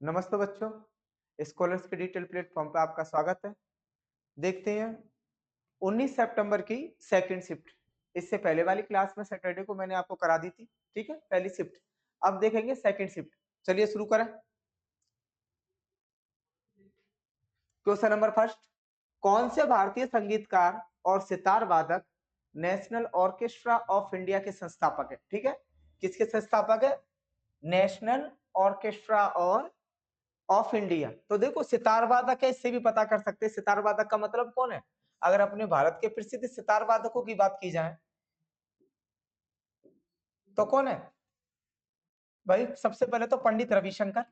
नमस्ते बच्चों, स्कॉलर्स के डिजिटल प्लेटफॉर्म पे आपका स्वागत है। देखते हैं 19 सितंबर की सेकंड शिफ्ट। इससे पहले वाली क्लास में सैटरडे को मैंने आपको करा दी थी, ठीक है, पहली शिफ्ट। अब देखेंगे सेकंड शिफ्ट। चलिए शुरू करें। क्वेश्चन नंबर फर्स्ट, कौन से भारतीय संगीतकार और सितार वादक नेशनल ऑर्केस्ट्रा ऑफ इंडिया के संस्थापक है? ठीक है, किसके संस्थापक है? नेशनल ऑर्केस्ट्रा और ऑफ इंडिया। तो देखो सितार वादक है, इससे भी पता कर सकते हैं सितार वादक का मतलब कौन है। अगर अपने भारत के प्रसिद्ध सितार वादकों की बात की जाए तो कौन है भाई? सबसे पहले तो पंडित रविशंकर,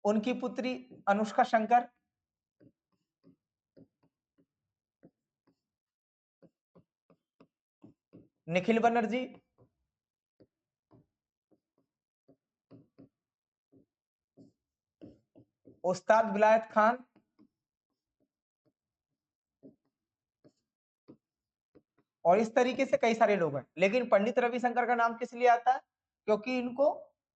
उनकी पुत्री अनुष्का शंकर, निखिल बनर्जी, उस्ताद विलायत खान, और इस तरीके से कई सारे लोग हैं। लेकिन पंडित रविशंकर का नाम किस लिए आता है? क्योंकि इनको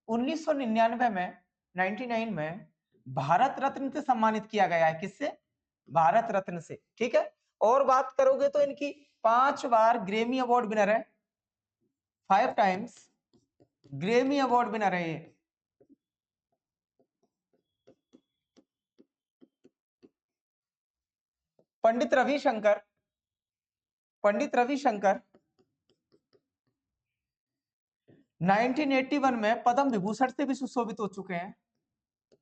1999 में 99 में भारत रत्न से सम्मानित किया गया है। किससे? भारत रत्न से। ठीक है, और बात करोगे तो इनकी 5 बार ग्रेमी अवार्ड विनर है, 5 टाइम्स ग्रेमी अवार्ड विनर है ये। पंडित रविशंकर 1981 में पद्म विभूषण से भी सुशोभित हो चुके हैं।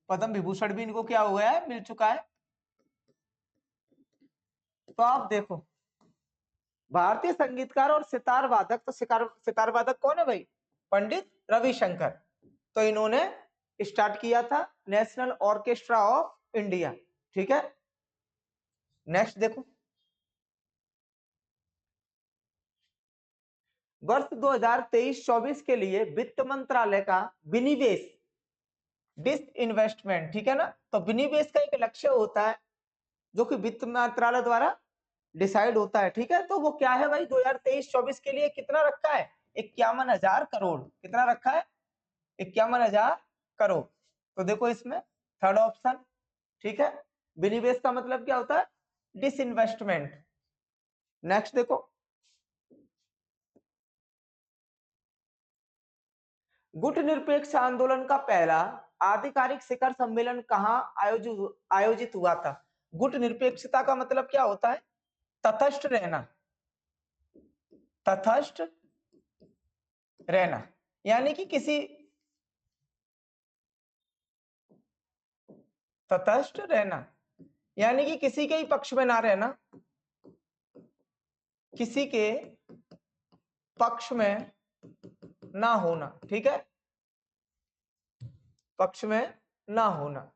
पद्म विभूषण भी इनको क्या हुआ है? मिल चुका है। तो आप देखो, भारतीय संगीतकार और सितार वादक, तो सितार वादक कौन है भाई? पंडित रविशंकर। तो इन्होंने स्टार्ट किया था नेशनल ऑर्केस्ट्रा ऑफ इंडिया। ठीक है, नेक्स्ट देखो, वर्ष 2023-24 के लिए वित्त मंत्रालय का विनिवेश डिसइन्वेस्टमेंट, ठीक है ना, तो विनिवेश का एक लक्ष्य होता है जो कि वित्त मंत्रालय द्वारा डिसाइड होता है। ठीक है, तो वो क्या है भाई? 2023-24 के लिए कितना रखा है? 51,000 करोड़। कितना रखा है? 51,000 करोड़। तो देखो इसमें थर्ड ऑप्शन, ठीक है, विनिवेश का मतलब क्या होता है? डिसइन्वेस्टमेंट। नेक्स्ट देखो, गुट निरपेक्ष आंदोलन का पहला आधिकारिक शिखर सम्मेलन कहां आयोजित हुआ था? गुट निरपेक्षता का मतलब क्या होता है? तटस्थ रहना, तटस्थ रहना, यानी कि किसी तटस्थ रहना यानी कि किसी के ही पक्ष में ना रहना, किसी के पक्ष में ना होना। ठीक है, पक्ष में ना होना।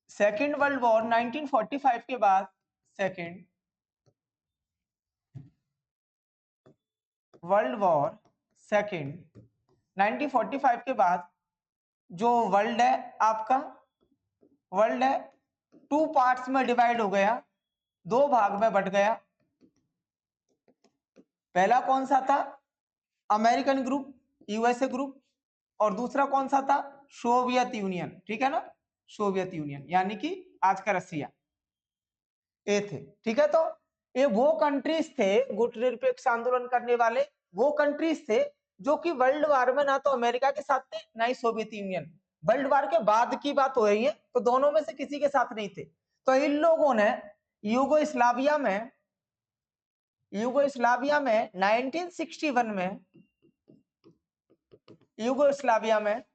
सेकेंड वर्ल्ड वॉर 1945 के बाद, सेकेंड वर्ल्ड वॉर सेकेंड 1945 के बाद जो वर्ल्ड है आपका, वर्ल्ड है 2 पार्ट्स में डिवाइड हो गया, 2 भाग में बट गया। पहला कौन सा था? अमेरिकन ग्रुप, यूएसए ग्रुप, और दूसरा कौन सा था? Soviet union. ठीक है ना, सोवियत यूनियन यानी कि आज का रसिया, ये थे। ठीक है, तो ये वो कंट्रीज थे, गुट निरपेक्ष आंदोलन करने वाले वो कंट्रीज थे जो कि वर्ल्ड वार में ना तो अमेरिका के साथ थे ना ही सोवियत यूनियन। वर्ल्ड वार के बाद की बात हो रही है, तो दोनों में से किसी के साथ नहीं थे। तो इन लोगों ने यूगोस्लाविया में 1961 में यूगोस्लाविया में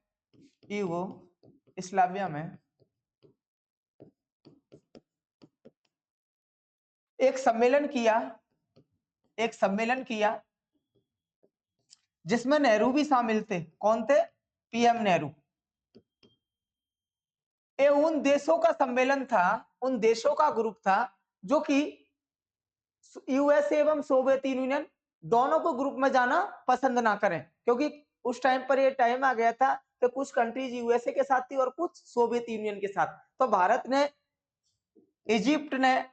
एक सम्मेलन किया जिसमें नेहरू भी शामिल थे। कौन थे? पीएम नेहरू। ये उन देशों का सम्मेलन था, उन देशों का ग्रुप था जो कि यूएसए एवं सोवियत यूनियन दोनों को ग्रुप में जाना पसंद ना करें, क्योंकि उस टाइम पर ये टाइम आ गया था कि कुछ कंट्रीज यूएसए के साथ थी और कुछ सोवियत यूनियन के साथ। तो भारत ने, इजिप्ट ने,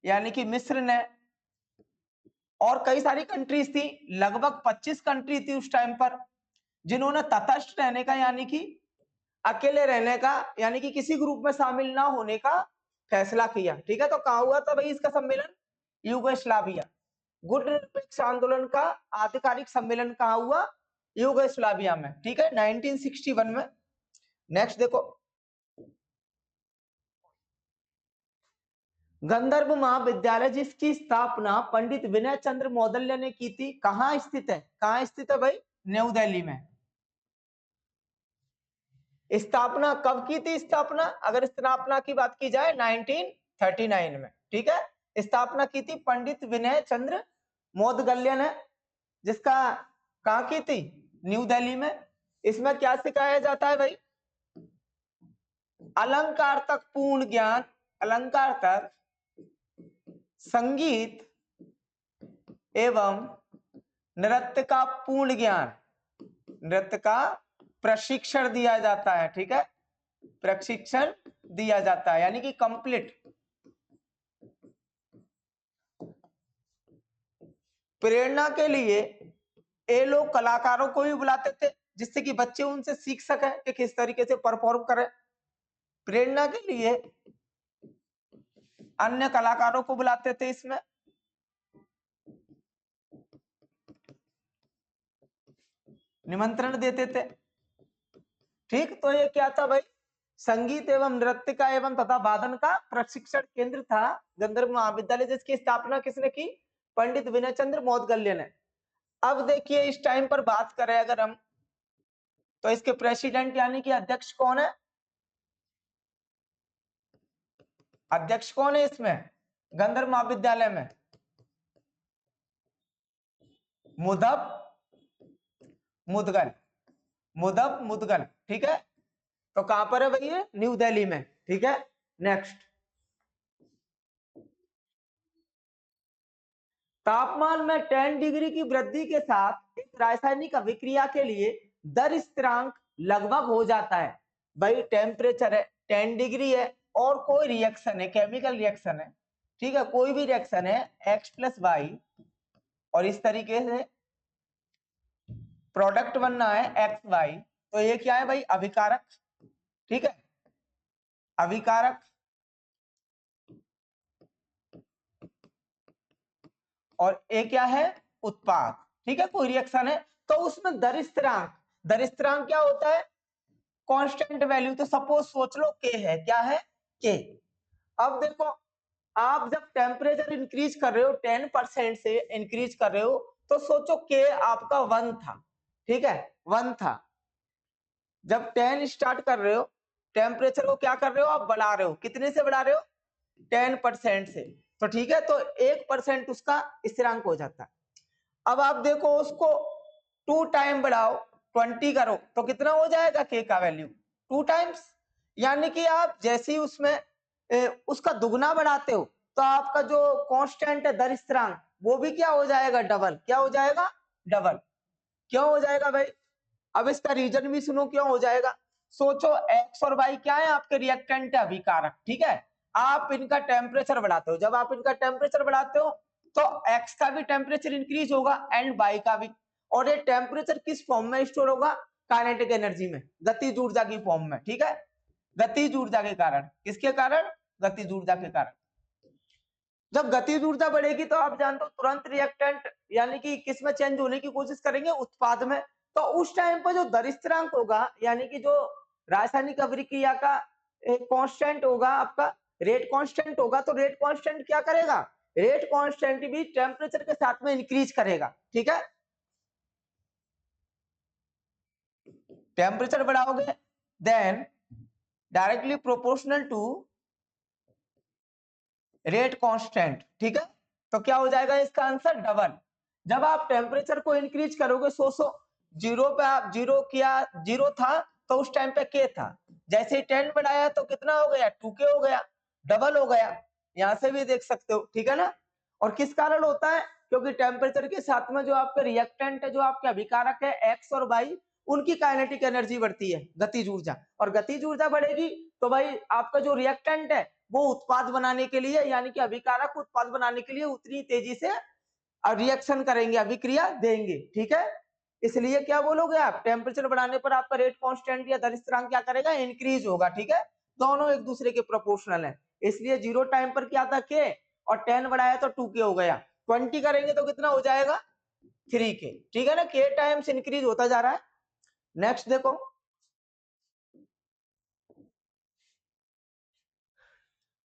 यानी कि मिस्र ने, और कई सारी कंट्रीज थी, लगभग 25 कंट्री थी उस टाइम पर, जिन्होंने तटस्थ रहने का यानी कि अकेले रहने का यानी कि किसी ग्रुप में शामिल ना होने का फैसला किया। ठीक है, तो कहाँ हुआ था भाई इसका सम्मेलन? यूगोस्लाविया। गुट निरपेक्ष आंदोलन का आधिकारिक सम्मेलन कहाँ हुआ? यूगोस्लाविया में। ठीक है, 1961 में। नेक्स्ट देखो, गंधर्व महाविद्यालय जिसकी स्थापना पंडित विनय चंद्र मौदल्य ने की थी, कहाँ स्थित है? कहाँ स्थित है भाई? न्यू दिल्ली में। स्थापना कब की थी? स्थापना अगर स्थापना की बात की जाए 1939 में। ठीक है, स्थापना की थी पंडित विनय चंद्र मौदगल्य ने, जिसका कहाँ की थी? न्यू दिल्ली में। इसमें क्या सिखाया जाता है भाई? अलंकार तक पूर्ण ज्ञान, अलंकार तक संगीत एवं नृत्य का पूर्ण ज्ञान, नृत्य का प्रशिक्षण दिया जाता है। ठीक है, प्रशिक्षण दिया जाता है यानी कि कंप्लीट। प्रेरणा के लिए ये लोग कलाकारों को भी बुलाते थे, जिससे कि बच्चे उनसे सीख सके कि किस तरीके से परफॉर्म करें। प्रेरणा के लिए अन्य कलाकारों को बुलाते थे, इसमें निमंत्रण देते थे। ठीक, तो ये क्या था भाई? संगीत एवं नृत्य का एवं तथा वादन का प्रशिक्षण केंद्र था गंधर्व महाविद्यालय, जिसकी स्थापना किसने की? पंडित विनय चंद्र मौदगल्य ने। अब देखिए, इस टाइम पर बात करें अगर हम, तो इसके प्रेसिडेंट यानी कि अध्यक्ष कौन है? अध्यक्ष कौन है इसमें गंधर्व महाविद्यालय में? मुदब मुदगल, मुदब मुदगल। ठीक है, तो कहां पर है भाई? ये न्यू दिल्ली में। ठीक है, नेक्स्ट, तापमान में 10 डिग्री की वृद्धि के साथ एक रासायनिक अभिक्रिया के लिए दर स्थिरांक लगभग हो जाता है। भाई टेम्परेचर है 10 डिग्री है और कोई रिएक्शन है, केमिकल रिएक्शन है। ठीक है, कोई भी रिएक्शन है x प्लस वाई, और इस तरीके से प्रोडक्ट बनना है एक्स वाई, तो ये क्या है भाई? अभिकारक। ठीक है, अभिकारक। और ये क्या है? उत्पाद। ठीक है, कोई रिएक्शन है तो उसमें दर स्थिरांक, दर स्थिरांक क्या होता है? Constant value. तो सपोज सोच लो के है, क्या है? के। अब देखो, आप जब टेम्परेचर इंक्रीज कर रहे हो 10% से इंक्रीज कर रहे हो, तो सोचो के आपका 1 था। ठीक है, 1 था। जब 10 स्टार्ट कर रहे हो, टेम्परेचर को क्या कर रहे हो? आप बढ़ा रहे हो। कितने से बढ़ा रहे हो? 10% से। तो ठीक है, तो 1% उसका स्थिरांक हो जाता है। अब आप देखो, उसको 2 टाइम बढ़ाओ, 20 करो, तो कितना हो जाएगा के का वैल्यू? 2 टाइम्स। यानी कि आप जैसे ही उसमें उसका दुगना बढ़ाते हो, तो आपका जो कांस्टेंट है दर स्थिरांक, वो भी क्या हो जाएगा? डबल। क्या हो जाएगा? डबल। क्यों हो जाएगा भाई? अब इसका रीजन भी सुनो, क्यों हो जाएगा। सोचो, एक्स और वाई क्या है? आपके रिएक्टेंट है, अभिकारक। ठीक है, आप इनका टेम्परेचर बढ़ाते हो। जब आप इनका टेम्परेचर बढ़ाते हो, तो एक्स का भी टेम्परेचर इंक्रीज होगा एंड वाई का भी। और ये टेम्परेचर किस फॉर्म में स्टोर होगा? काइनेटिक एनर्जी में, गतिज ऊर्जा की फॉर्म में। ठीक है, गतिज ऊर्जा के कारण। किसके कारण? गतिज ऊर्जा के कारण। जब गतिज ऊर्जा बढ़ेगी, तो आप जानते हो तुरंत रिएक्टेंट यानी कि किस में चेंज होने की कोशिश करेंगे? उत्पाद में। तो उस टाइम पर जो दर स्थिरांक होगा, यानी कि जो रासायनिक अभिक्रिया का कांस्टेंट होगा, आपका रेट कांस्टेंट होगा, तो रेट कांस्टेंट क्या करेगा? रेट कांस्टेंट भी टेम्परेचर के साथ में इंक्रीज करेगा। ठीक है, टेम्परेचर बढ़ाओगे then directly proportional to rate constant. ठीक है, तो क्या हो जाएगा इसका आंसर? डबल। जब आप टेम्परेचर को इंक्रीज करोगे, सो जीरो पे आप जीरो किया, जीरो था तो उस टाइम पे के था, जैसे ही 10 बढ़ाया तो कितना हो गया? 2k हो गया, डबल हो गया। यहां से भी देख सकते हो। ठीक है ना। और किस कारण होता है? क्योंकि टेम्परेचर के साथ में जो आपके रिएक्टेंट है, जो आपके अभिकारक है एक्स और वाई, उनकी काइनेटिक एनर्जी बढ़ती है, गतिज ऊर्जा। और गतिज ऊर्जा बढ़ेगी तो भाई आपका जो रिएक्टेंट है वो उत्पाद बनाने के लिए, यानी कि अभिकारक उत्पाद बनाने के लिए उतनी तेजी से और रिएक्शन करेंगे, अभिक्रिया देंगे, ठीक है। इसलिए क्या बोलोगे आप, टेम्परेचर बढ़ाने पर आपका रेट कांस्टेंट या दर स्थिरांक क्या करेगा, इंक्रीज होगा, ठीक है। दोनों एक दूसरे के प्रोपोर्शनल है, इसलिए 0 टाइम पर क्या था के, और 10 बढ़ाया तो 2 के हो गया, 20 करेंगे तो कितना हो जाएगा 3 के, ठीक है ना, के टाइम्स इंक्रीज होता जा रहा है। नेक्स्ट देखो,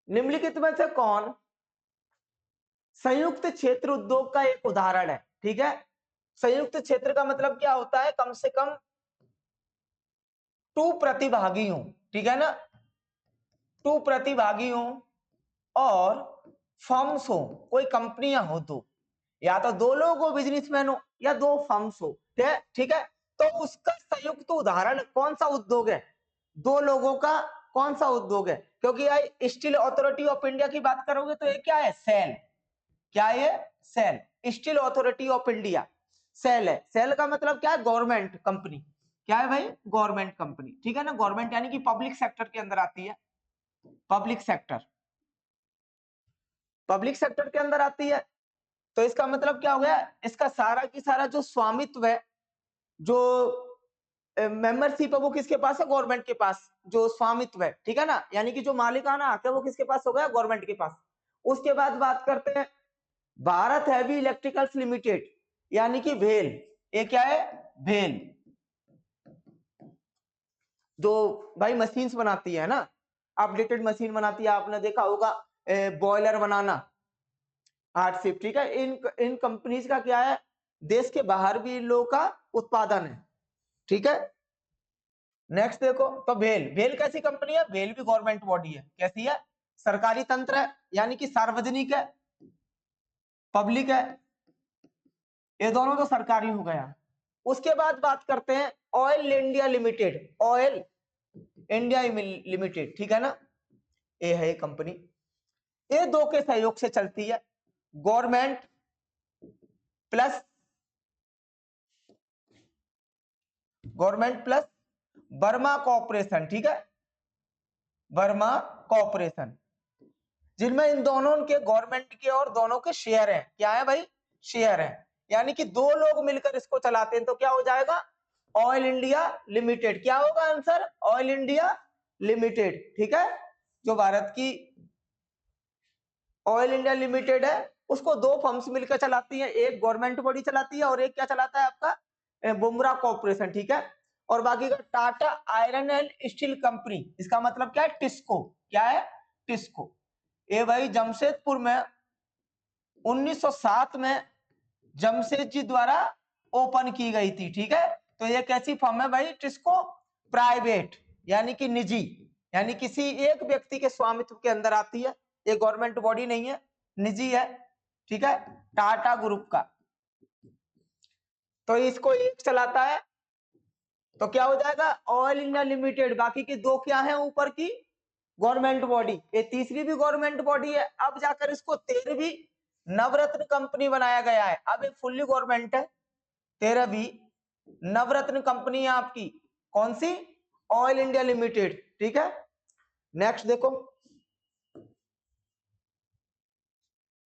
निम्नलिखित में से कौन संयुक्त क्षेत्र उद्योग का एक उदाहरण है, ठीक है। संयुक्त क्षेत्र का मतलब क्या होता है, कम से कम 2 प्रतिभागी हो, ठीक है ना, 2 प्रतिभागी हो और फर्म्स हो, कोई कंपनियां हो, दो, या तो 2 लोग हो बिजनेसमैन हो या 2 फर्म्स हो, ठीक है। तो उसका संयुक्त उदाहरण कौन सा उद्योग है, 2 लोगों का कौन सा उद्योग है, क्योंकि यार स्टील अथॉरिटी ऑफ इंडिया की बात करोगे तो ये क्या है, सेल, क्या है, SAIL, steel authority of India, SAIL है। सेल का मतलब क्या है, गवर्नमेंट कंपनी, क्या है भाई, गवर्नमेंट कंपनी, ठीक है ना, गवर्नमेंट यानी कि पब्लिक सेक्टर के अंदर आती है, पब्लिक सेक्टर, पब्लिक सेक्टर के अंदर आती है। तो इसका मतलब क्या हो गया, इसका सारा की सारा जो स्वामित्व है, जो मेंबरशिप है वो किसके पास है, गवर्नमेंट के पास, जो स्वामित्व है, ठीक है ना, यानी कि जो मालिकाना हक है वो किसके पास हो गया, गवर्नमेंट के पास। उसके बाद बात करते हैं भारत हैवी इलेक्ट्रिकल्स लिमिटेड, यानी कि भेल, ये क्या है, भेल, जो भाई मशीन्स बनाती है ना, अपडेटेड मशीन बनाती है, आपने देखा होगा बॉयलर बनाना, हार्डशिप, ठीक है। इन कंपनीज का क्या है, देश के बाहर भी इन लोगों का उत्पादन है, ठीक है। नेक्स्ट देखो, तो भेल, भेल कैसी कंपनी है, भेल भी गवर्नमेंट बॉडी है, कैसी है, सरकारी तंत्र है, यानी कि सार्वजनिक है, पब्लिक है, ये दोनों तो सरकारी हो गया। उसके बाद बात करते हैं oil India limited, oil India limited, ठीक है ना, ये है कंपनी, ये दो के सहयोग से चलती है, गवर्नमेंट प्लस बर्मा कॉर्पोरेशन, ठीक है, बर्मा कॉर्पोरेशन, जिनमें इन दोनों के, गवर्नमेंट के और दोनों के शेयर हैं, क्या है भाई, शेयर है, यानी कि 2 लोग मिलकर इसको चलाते हैं, तो क्या हो जाएगा, ऑयल इंडिया लिमिटेड, क्या होगा आंसर, ऑयल इंडिया लिमिटेड, ठीक है। जो भारत की ऑयल इंडिया लिमिटेड है उसको 2 फर्म्स मिलकर चलाती हैं, एक गवर्नमेंट बॉडी चलाती है और एक क्या चलाता है आपका बुमरा कॉर्पोरेशन, ठीक है। और बाकी का Tata iron and steel company, इसका मतलब क्या है, टिस्को, क्या है, टिस्को, ये भाई जमशेदपुर में 1907 में जमशेद जी द्वारा ओपन की गई थी, ठीक है। तो ये कैसी फर्म है भाई, टिस्को, प्राइवेट यानी कि निजी, यानी किसी एक व्यक्ति के स्वामित्व के अंदर आती है, ये गवर्नमेंट बॉडी नहीं है, निजी है, ठीक है, टाटा ग्रुप का, तो इसको एक चलाता है, तो क्या हो जाएगा, ऑयल इंडिया लिमिटेड, बाकी की 2 क्या है ऊपर की, गवर्नमेंट बॉडी, ये तीसरी भी गवर्नमेंट बॉडी है, अब जाकर इसको 13वीं नवरत्न कंपनी बनाया गया है, अब ये फुल्ली गवर्नमेंट है, 13वीं नवरत्न कंपनी है आपकी, कौन सी, ऑयल इंडिया लिमिटेड, ठीक है। नेक्स्ट देखो,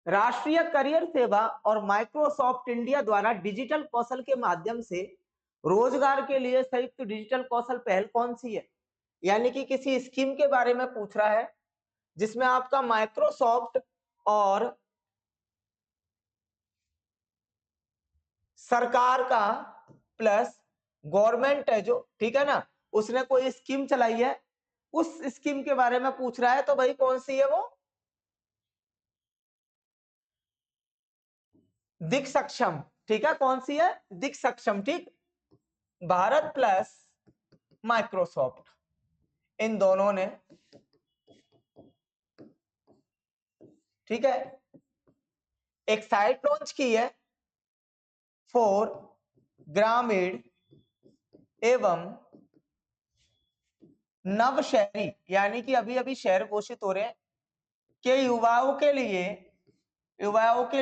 राष्ट्रीय करियर सेवा और माइक्रोसॉफ्ट इंडिया द्वारा डिजिटल कौशल के माध्यम से रोजगार के लिए संयुक्त डिजिटल कौशल पहल कौन सी है, यानी कि किसी स्कीम के बारे में पूछ रहा है जिसमें आपका माइक्रोसॉफ्ट और सरकार का प्लस गवर्नमेंट है जो, ठीक है ना, उसने कोई स्कीम चलाई है, उस स्कीम के बारे में पूछ रहा है, तो भाई कौन सी है वो, दिक सक्षम, ठीक है, कौन सी है, दिक सक्षम, ठीक। भारत प्लस माइक्रोसॉफ्ट, इन दोनों ने, ठीक है, एक साइट लॉन्च की है फॉर ग्रामीण एवं नव शहरी, यानी कि अभी अभी शहर घोषित हो रहे हैं के युवाओं के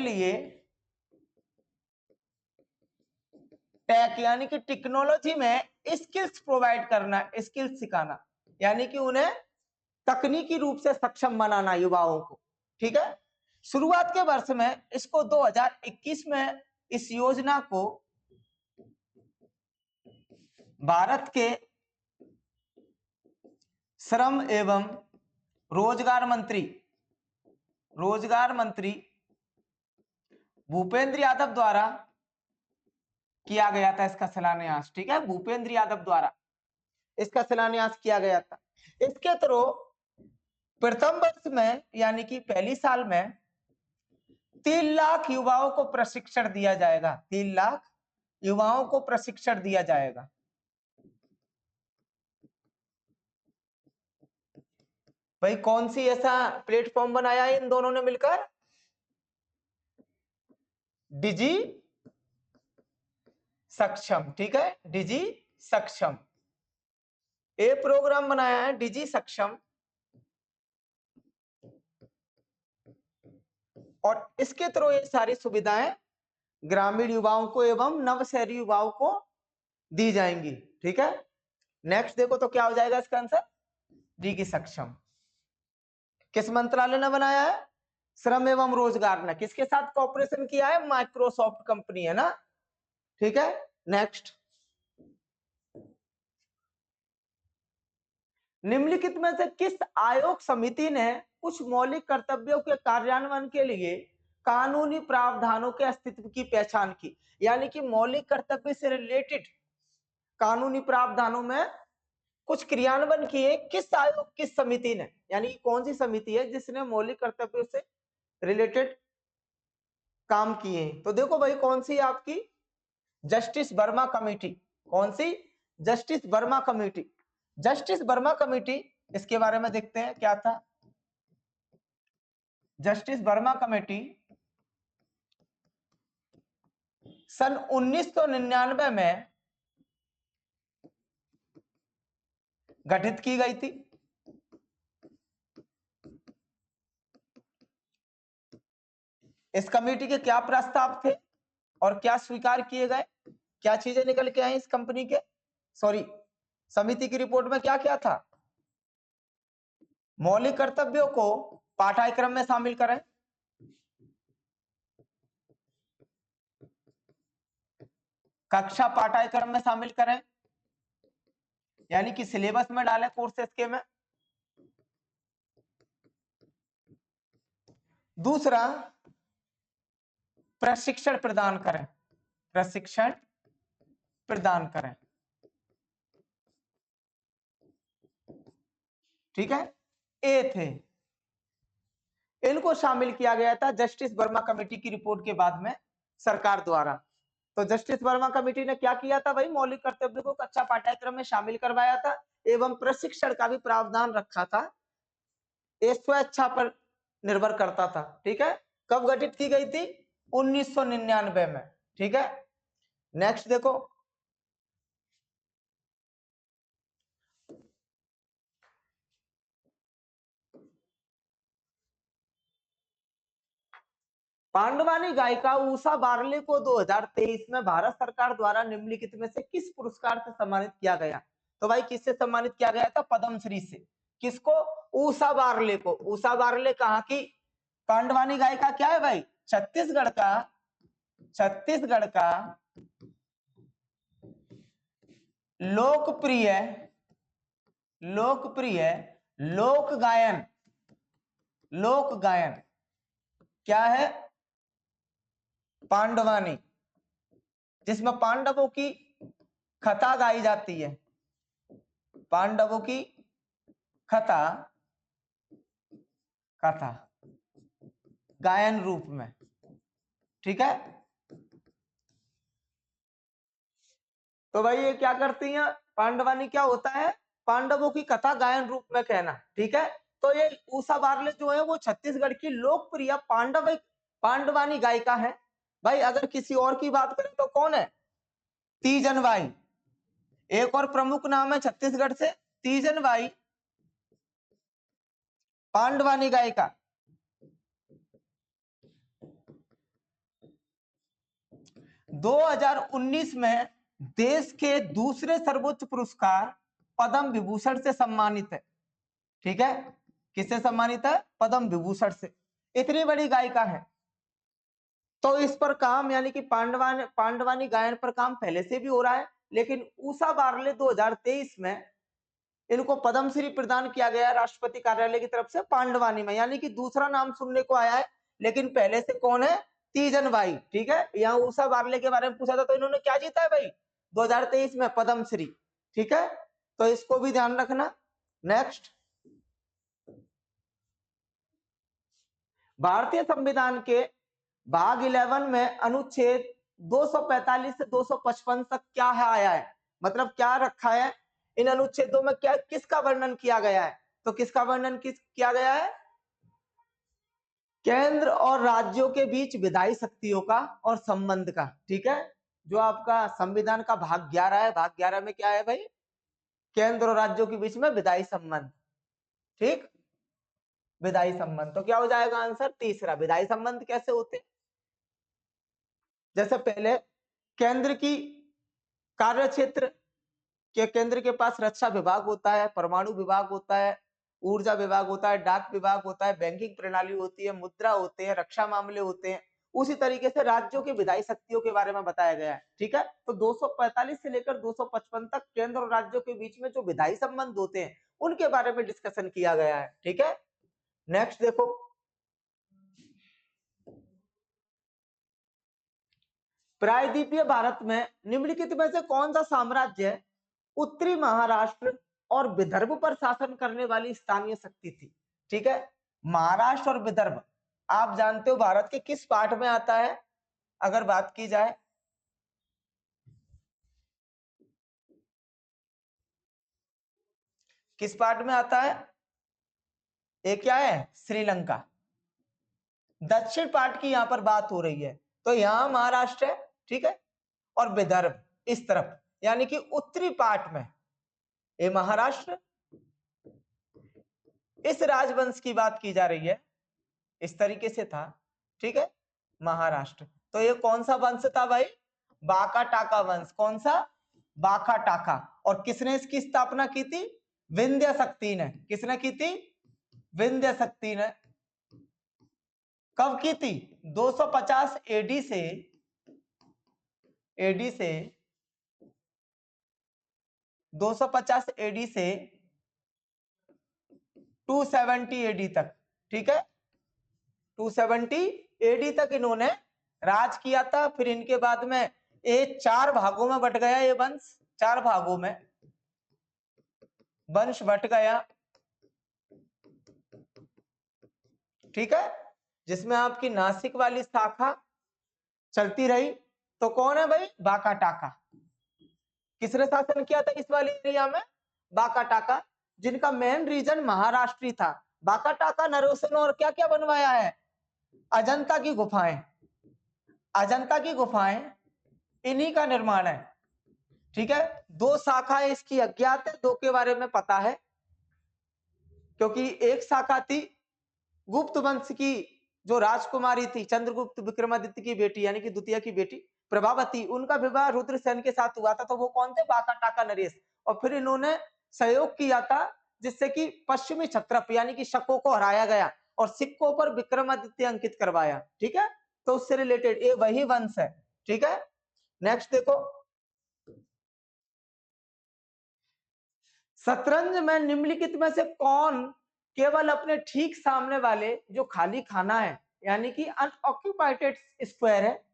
लिए टेक यानी कि टेक्नोलॉजी में स्किल्स प्रोवाइड करना, स्किल्स सिखाना, यानी कि उन्हें तकनीकी रूप से सक्षम बनाना युवाओं को, ठीक है। शुरुआत के वर्ष में इसको 2021 में इस योजना को भारत के श्रम एवं रोजगार मंत्री भूपेंद्र यादव द्वारा किया गया था इसका शिलान्यास। ठीक है, भूपेंद्र यादव द्वारा इसका शिलान्यास किया गया था। इसके थ्रू प्रथम वर्ष में यानी कि पहली साल में 3 लाख युवाओं को प्रशिक्षण दिया जाएगा। 3 लाख युवाओं को प्रशिक्षण दिया जाएगा। भाई कौन सी ऐसा प्लेटफॉर्म बनाया है इन दोनों ने मिलकर? डिजी सक्षम। ठीक है, डिजी सक्षम ये प्रोग्राम बनाया है, डिजी सक्षम। और इसके थ्रू ये सारी सुविधाएं ग्रामीण युवाओं को एवं नव शहरी युवाओं को दी जाएंगी। ठीक है, नेक्स्ट देखो तो क्या हो जाएगा इसका आंसर? डिजी सक्षम। किस मंत्रालय ने बनाया है? श्रम एवं रोजगार ने। किसके साथ कॉपरेशन किया है? माइक्रोसॉफ्ट कंपनी है ना। ठीक है, नेक्स्ट, निम्नलिखित में से किस आयोग समिति ने कुछ मौलिक कर्तव्यों के कार्यान्वयन के लिए कानूनी प्रावधानों के अस्तित्व की पहचान की? यानी कि मौलिक कर्तव्य से रिलेटेड कानूनी प्रावधानों में कुछ क्रियान्वयन किए किस आयोग, किस समिति ने? यानी कौन सी समिति है जिसने मौलिक कर्तव्यों से रिलेटेड काम किए? तो देखो भाई कौन सी आपकी जस्टिस वर्मा कमेटी। कौन सी? Justice Verma committee. Justice Verma committee, इसके बारे में देखते हैं क्या था। जस्टिस वर्मा कमेटी सन 1999 में गठित की गई थी। इस कमेटी के क्या प्रस्ताव थे और क्या स्वीकार किए गए? क्या चीजें निकल के आई इस कंपनी के, सॉरी समिति की रिपोर्ट में? क्या क्या था? मौलिक कर्तव्यों को पाठ्यक्रम में शामिल करें, कक्षा पाठ्यक्रम में शामिल करें, यानी कि सिलेबस में डालें कोर्सेज के में। दूसरा, प्रशिक्षण प्रदान करें, प्रशिक्षण प्रदान करें। ठीक है, ए थे, इनको शामिल किया गया था जस्टिस वर्मा कमेटी की रिपोर्ट के बाद में सरकार द्वारा। तो जस्टिस वर्मा कमेटी ने क्या किया था भाई? मौलिक कर्तव्यों को कक्षा पाठ्यक्रम में शामिल करवाया था एवं प्रशिक्षण का भी प्रावधान रखा था। ये स्वेच्छा पर निर्भर करता था। ठीक है, कब गठित की गई थी? 1999 में। ठीक है, नेक्स्ट देखो, पांडवानी गायिका उषा बारले को 2023 में भारत सरकार द्वारा निम्नलिखित में से किस पुरस्कार से सम्मानित किया गया? तो भाई किससे सम्मानित किया गया था? पद्मश्री से। किसको? उषा बारले को। उषा बारले कहाँ की पांडवानी गायिका क्या है भाई? छत्तीसगढ़ का लोकप्रिय लोक गायन क्या है? पांडवानी, जिसमें पांडवों की कथा गाई जाती है, पांडवों की कथा गायन रूप में। ठीक है, तो भाई ये क्या करती हैं? पांडवानी क्या होता है? पांडवों की कथा गायन रूप में कहना। ठीक है, तो ये उषा बारले जो है वो छत्तीसगढ़ की लोकप्रिय पांडवानी गायिका है। भाई अगर किसी और की बात करें तो कौन है? तीजन बाई। एक और प्रमुख नाम है छत्तीसगढ़ से, तीजन बाई पांडवानी गायिका। दो 2019 में देश के दूसरे सर्वोच्च पुरस्कार पद्म विभूषण से सम्मानित है। ठीक है, किससे सम्मानित है? पद्म विभूषण से। इतनी बड़ी गायिका है। तो इस पर काम यानी कि पांडवानी गायन पर काम पहले से भी हो रहा है, लेकिन उषा बारले 2023 में इनको पद्मश्री प्रदान किया गया राष्ट्रपति कार्यालय की तरफ से पांडवानी में, यानी कि दूसरा नाम सुनने को आया है, लेकिन पहले से कौन है? तीजन बाई। ठीक है, यहाँ उषा बारले के बारे में पूछा था तो इन्होंने क्या जीता है भाई? 2023 में पद्मश्री। ठीक है, तो इसको भी ध्यान रखना। नेक्स्ट, भारतीय संविधान के भाग 11 में अनुच्छेद 245 से 255 तक क्या है आया है, मतलब क्या रखा है इन अनुच्छेदों में, क्या किसका वर्णन किया गया है? तो किसका वर्णन किया गया है? केंद्र और राज्यों के बीच विधायी शक्तियों का और संबंध का। ठीक है, जो आपका संविधान का भाग 11 है, भाग 11 में क्या है भाई? केंद्र और राज्यों के बीच में विधायी संबंध। ठीक, विधायी संबंध। तो क्या हो जाएगा आंसर? तीसरा। विधायी संबंध कैसे होते? जैसे पहले केंद्र की कार्य क्षेत्र के, केंद्र के पास रक्षा विभाग होता है, परमाणु विभाग होता है, ऊर्जा विभाग होता है, डाक विभाग होता है, बैंकिंग प्रणाली होती है, मुद्रा होते हैं, रक्षा मामले होते हैं। उसी तरीके से राज्यों की विधायी शक्तियों के बारे में बताया गया है। ठीक है, तो 245 से लेकर 255 तक केंद्र और राज्यों के बीच में जो विधायी संबंध होते हैं उनके बारे में डिस्कशन किया गया है। ठीक है, नेक्स्ट देखो, प्रायद्वीपीय भारत में निम्नलिखित में से कौन सा साम्राज्य उत्तरी महाराष्ट्र और विदर्भ पर शासन करने वाली स्थानीय शक्ति थी? ठीक है, महाराष्ट्र और विदर्भ आप जानते हो भारत के किस पार्ट में आता है? अगर बात की जाए, किस पार्ट में आता है? एक क्या है? श्रीलंका। दक्षिण पार्ट की यहां पर बात हो रही है, तो यहां महाराष्ट्र है। ठीक है, और विदर्भ इस तरफ, यानी कि उत्तरी पार्ट में ये महाराष्ट्र। इस राजवंश की बात की जा रही है, इस तरीके से था। ठीक है, महाराष्ट्र। तो ये कौन सा वंश था भाई? बाका टाका वंश। कौन सा? बाका टाका। और किसने इसकी स्थापना की थी? विंध्य शक्ति ने। किसने की थी? विंध्य शक्ति ने। कब की थी? 250 एडी से 250 एडी से 270 एडी तक। ठीक है, 270 एडी तक इन्होंने राज किया था। फिर इनके बाद में ये 4 भागों में बट गया, ये वंश 4 भागों में वंश बट गया। ठीक है, जिसमें आपकी नासिक वाली शाखा चलती रही। तो कौन है भाई? बाका टाका। किसने शासन किया था इस वाली एरिया में? बाका टाका, जिनका मेन रीजन महाराष्ट्र था। बाका टाका नरसिंह और क्या क्या बनवाया है? अजंता की गुफाएं। अजंता की गुफाएं इन्हीं का निर्माण है। ठीक है, 2 शाखाएं इसकी अज्ञात है, 2 के बारे में पता है, क्योंकि एक शाखा थी गुप्त वंश की, जो राजकुमारी थी चंद्रगुप्त विक्रमादित्य की बेटी, यानी कि द्वितीय की बेटी प्रभावती, उनका विवाह रुद्रसेन के साथ हुआ था। तो वो कौन थे? बाका टाका नरेश। और फिर इन्होंने सहयोग किया था, जिससे कि पश्चिमी क्षत्रप यानी कि शकों को हराया गया और सिक्कों पर विक्रमादित्य अंकित करवाया। ठीक है, तो उससे रिलेटेड ये वही वंश है। ठीक है, नेक्स्ट देखो, शतरंज में निम्नलिखित में से कौन केवल अपने ठीक सामने वाले जो खाली खाना है, यानी कि अनऑक्यूपाइड स्क्वायर है,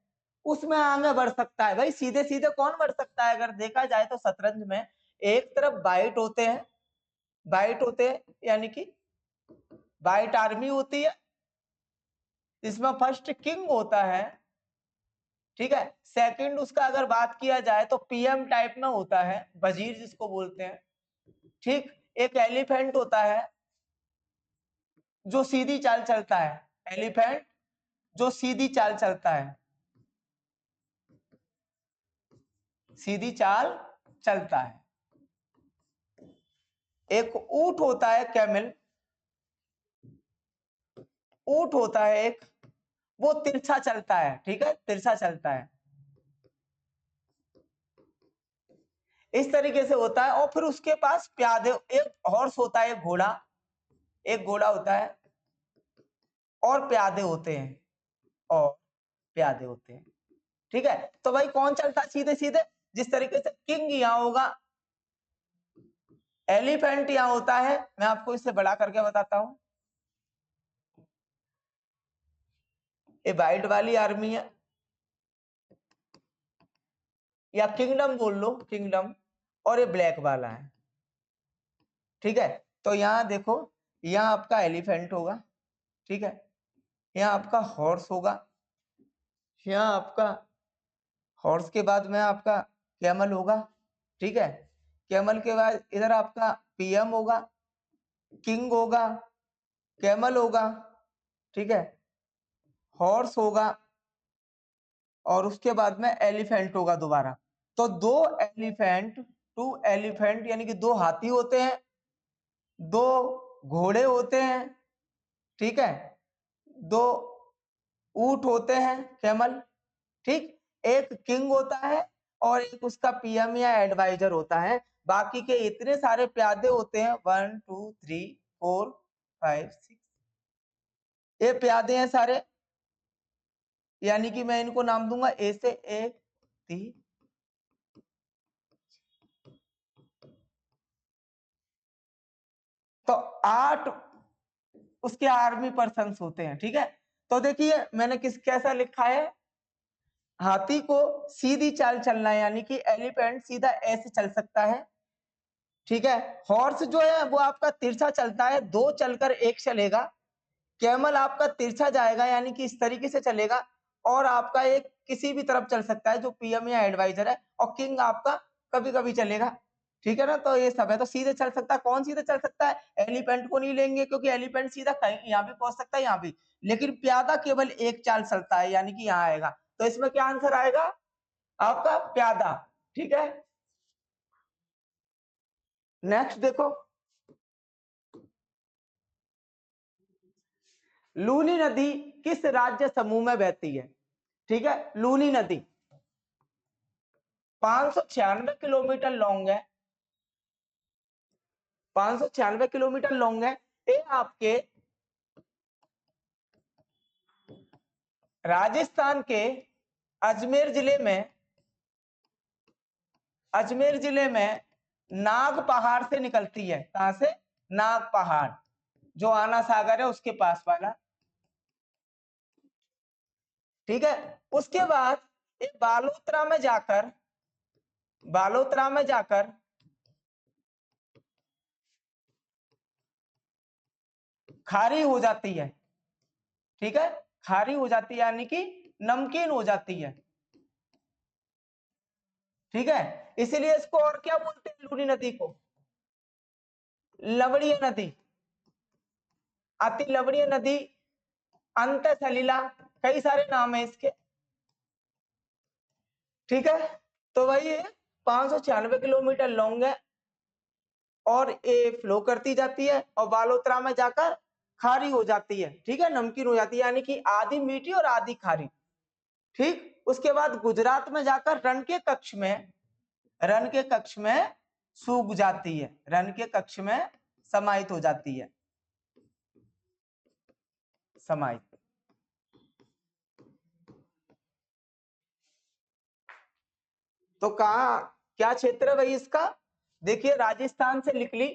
उसमें आगे बढ़ सकता है? भाई सीधे सीधे कौन बढ़ सकता है? अगर देखा जाए तो शतरंज में एक तरफ बाइट होते हैं, यानी कि बाइट आर्मी होती है, इसमें फर्स्ट किंग होता है। ठीक है, सेकंड उसका अगर बात किया जाए तो पीएम टाइप में होता है, वजीर जिसको बोलते हैं। ठीक, एक एलिफेंट होता है जो सीधी चाल चलता है, एलिफेंट जो सीधी चाल चलता है, सीधी चाल चलता है। एक ऊंट होता है, कैमल। ऊंट होता है एक, वो तिरछा चलता है। ठीक है, तिरछा चलता है, इस तरीके से होता है। और फिर उसके पास प्यादे, एक हॉर्स होता है, एक घोड़ा, एक घोड़ा होता है। और प्यादे होते हैं, और प्यादे होते हैं। ठीक है, तो भाई कौन चलता है सीधे सीधे? जिस तरीके से किंग यहाँ होगा, एलिफेंट यहाँ होता है, मैं आपको इससे बड़ा करके बताता हूं। ये व्हाइट वाली आर्मी है, या किंगडम बोल लो, किंगडम, और ये ब्लैक वाला है। ठीक है, तो यहाँ देखो, यहाँ आपका एलिफेंट होगा, ठीक है, यहाँ आपका हॉर्स होगा, यहाँ आपका हॉर्स के बाद में आपका कैमल होगा, ठीक है, कैमल के बाद इधर आपका पीएम होगा, किंग होगा, कैमल होगा, ठीक है, हॉर्स होगा, और उसके बाद में एलिफेंट होगा दोबारा। तो दो एलिफेंट, टू एलिफेंट यानी कि दो हाथी होते हैं, दो घोड़े होते हैं, ठीक है, दो ऊंट होते हैं, कैमल, ठीक, एक किंग होता है और एक उसका पीएम या एडवाइजर होता है। बाकी के इतने सारे प्यादे होते हैं, 1 2 3 4 5 6, ये प्यादे हैं सारे, यानी कि मैं इनको नाम दूंगा ए से 1 3 तो 8 उसके आर्मी पर्सन्स होते हैं। ठीक है, तो देखिए मैंने कैसा लिखा है, हाथी को सीधी चाल चलना है, यानी कि एलिफेंट सीधा ऐसे चल सकता है, ठीक है, हॉर्स जो है वो आपका तिरछा चलता है, दो चलकर एक चलेगा, कैमल आपका तिरछा जाएगा यानी कि इस तरीके से चलेगा, और आपका एक किसी भी तरफ चल सकता है जो पीएम या एडवाइजर है, और किंग आपका कभी कभी चलेगा। ठीक है ना, तो ये सब है, तो सीधे चल सकता है। कौन सीधे चल सकता है? एलिफेंट को नहीं लेंगे, क्योंकि एलिफेंट सीधा कहीं यहाँ भी पहुंच सकता है, यहाँ भी, लेकिन प्यादा केवल एक चाल चलता है, यानी कि यहाँ आएगा। तो इसमें क्या आंसर आएगा आपका? प्यादा। ठीक है, नेक्स्ट देखो, लूनी नदी किस राज्य समूह में बहती है? ठीक है, लूनी नदी 596 किलोमीटर लॉन्ग है, 596 किलोमीटर लॉन्ग है। ये आपके राजस्थान के अजमेर जिले में, अजमेर जिले में नाग पहाड़ से निकलती है। कहां से? नाग पहाड़, जो आना सागर है उसके पास वाला। ठीक है, उसके बाद ये बालोतरा में जाकर, बालोतरा में जाकर खारी हो जाती है। ठीक है, खारी हो जाती है यानी कि नमकीन हो जाती है। ठीक है, इसीलिए इसको और क्या बोलते हैं लूनी नदी को? लवणीय नदी, अति लवणीय नदी, अंत सलीला, कई सारे नाम है इसके। ठीक है, तो भाई ये 596 किलोमीटर लॉन्ग है, और ये फ्लो करती जाती है और बालोतरा में जाकर खारी हो जाती है। ठीक है, नमकीन हो जाती है, यानी कि आधी मीठी और आधी खारी। ठीक, उसके बाद गुजरात में जाकर रण के कक्ष में, रण के कक्ष में सूख जाती है, रण के कक्ष में समाहित हो जाती है, समाहित। तो कहा क्या क्षेत्र है भाई इसका? देखिए राजस्थान से निकली,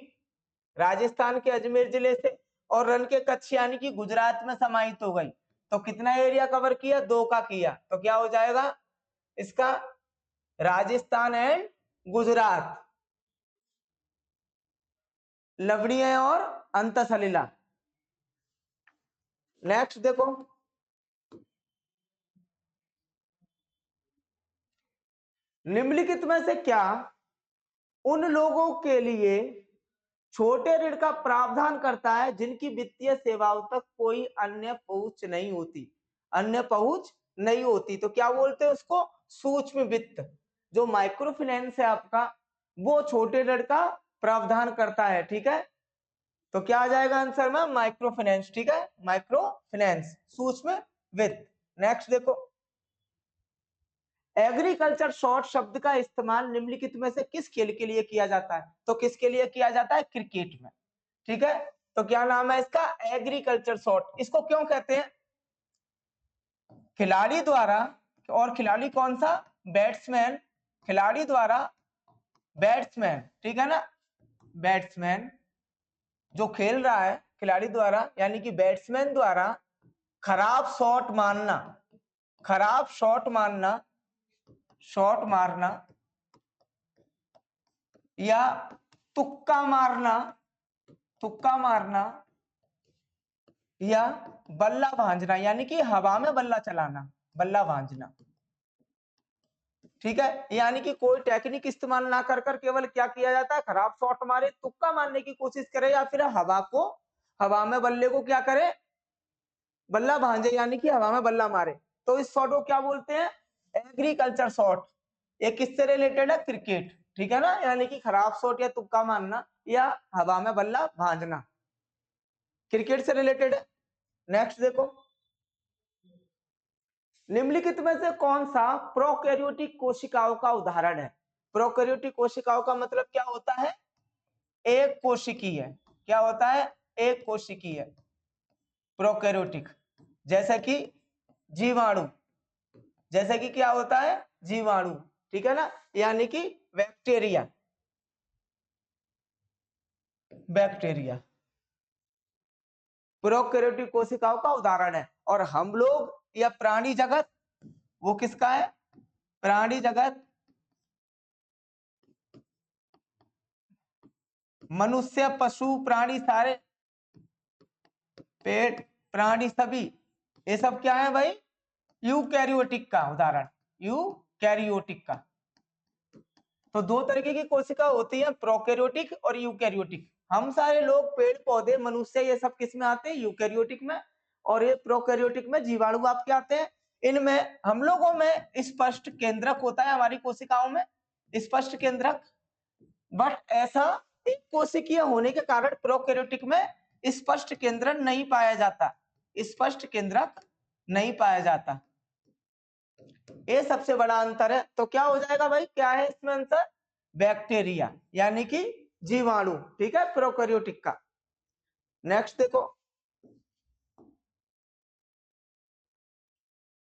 राजस्थान के अजमेर जिले से, और रण के कच्छ यानी कि गुजरात में समाहित हो गई। तो कितना एरिया कवर किया? 2 का किया, तो क्या हो जाएगा इसका? राजस्थान एंड गुजरात, लवणीय और अंतसलिला। नेक्स्ट देखो, निम्नलिखित में से क्या उन लोगों के लिए छोटे ऋण का प्रावधान करता है जिनकी वित्तीय सेवाओं तक कोई अन्य पहुंच नहीं होती? अन्य पहुंच नहीं होती, तो क्या बोलते हैं उसको? सूक्ष्म वित्त। जो माइक्रो फाइनेंस है आपका, वो छोटे ऋण का प्रावधान करता है। ठीक है, तो क्या आ जाएगा आंसर में? Micro finance. ठीक है, माइक्रो फाइनेंस, सूक्ष्म वित्त। नेक्स्ट देखो, एग्रीकल्चर शॉर्ट शब्द का इस्तेमाल निम्नलिखित में से किस खेल के लिए किया जाता है? तो किसके लिए किया जाता है? क्रिकेट में। ठीक है, तो क्या नाम है इसका? Agriculture shot. इसको क्यों कहते हैं? खिलाड़ी द्वारा, और खिलाड़ी कौन सा? बैट्समैन। खिलाड़ी द्वारा बैट्समैन, ठीक है ना, बैट्समैन जो खेल रहा है खिलाड़ी द्वारा यानी कि बैट्समैन द्वारा खराब शॉट मारना, खराब शॉट मारना, शॉट मारना या तुक्का मारना, तुक्का मारना या बल्ला भांजना यानी कि हवा में बल्ला चलाना, बल्ला भांजना, ठीक है। यानी कि कोई टेक्निक इस्तेमाल ना कर कर केवल क्या किया जाता है? खराब शॉट मारे, तुक्का मारने की कोशिश करे या फिर हवा में बल्ले को क्या करे? बल्ला भांजे यानी कि हवा में बल्ला मारे। तो इस शॉट को क्या बोलते हैं? Agriculture shot. ये किससे रिलेटेड है? क्रिकेट, ठीक है ना, यानी कि खराब शॉट या तुक्का मारना या हवा में बल्ला भांजना क्रिकेट से रिलेटेड है। नेक्स्ट देखो, निम्नलिखित में से कौन सा प्रोकैरियोटिक कोशिकाओं का उदाहरण है? प्रोकैरियोटिक कोशिकाओं का मतलब क्या होता है? एक कोशिकीय। क्या होता है? एक कोशिकीय प्रोकैरियोटिक। जैसे कि जीवाणु, जैसे कि क्या होता है? जीवाणु, ठीक है ना, यानी कि बैक्टीरिया, बैक्टीरिया प्रोकैरियोटिक कोशिकाओं का उदाहरण है। और हम लोग या प्राणी जगत वो किसका है? प्राणी जगत, मनुष्य, पशु, प्राणी सारे, पेट, प्राणी सभी, ये सब क्या है भाई? यूकैरियोटिक का उदाहरण, यूकैरियोटिक का। तो दो तरीके की कोशिका होती है, प्रोकैरियोटिक और यूकैरियोटिक। हम सारे लोग, पेड़ पौधे, मनुष्य, ये सब किस में आते हैं? यूकैरियोटिक में। और ये प्रोकैरियोटिक में जीवाणु आपके आते हैं। इनमें हम लोगों में स्पष्ट केंद्रक होता है, हमारी कोशिकाओं में स्पष्ट केंद्रक। बट ऐसा एक कोशिकीय होने के कारण प्रोकैरियोटिक में स्पष्ट केंद्रक नहीं पाया जाता, स्पष्ट केंद्रक नहीं पाया जाता। ये सबसे बड़ा अंतर है। तो क्या हो जाएगा भाई? क्या है इसमें आंसर? बैक्टीरिया यानी कि जीवाणु, ठीक है, प्रोकैरियोटिक का। नेक्स्ट देखो,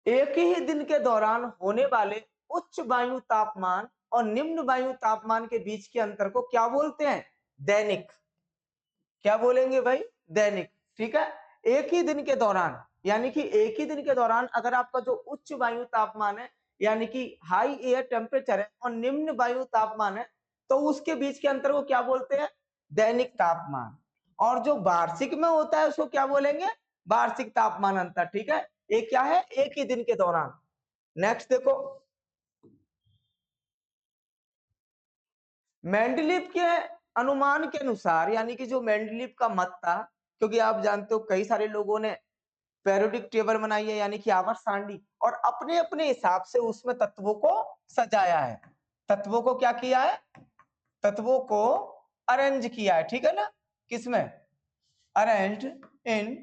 एक ही दिन के दौरान होने वाले उच्च वायु तापमान और निम्न वायु तापमान के बीच के अंतर को क्या बोलते हैं? दैनिक। क्या बोलेंगे भाई? दैनिक, ठीक है। एक ही दिन के दौरान यानी कि एक ही दिन के दौरान अगर आपका जो उच्च वायु तापमान है यानी कि हाई एयर टेम्परेचर है और निम्न वायु तापमान है, तो उसके बीच के अंतर को क्या बोलते हैं? दैनिक तापमान। और जो वार्षिक में होता है उसको क्या बोलेंगे? वार्षिक तापमान अंतर, ठीक है। ये क्या है? एक ही दिन के दौरान। नेक्स्ट देखो, मेंडलीव के अनुमान के अनुसार यानी कि जो मेंडलीव का मत था, क्योंकि आप जानते हो कई सारे लोगों ने पेरियोडिक टेबल बनाई है यानी कि आवर्त सारणी, और अपने अपने हिसाब से उसमें तत्वों को सजाया है, तत्वों को क्या किया है? तत्वों को अरेंज किया है, ठीक है ना। किसमें? अरेंज्ड इन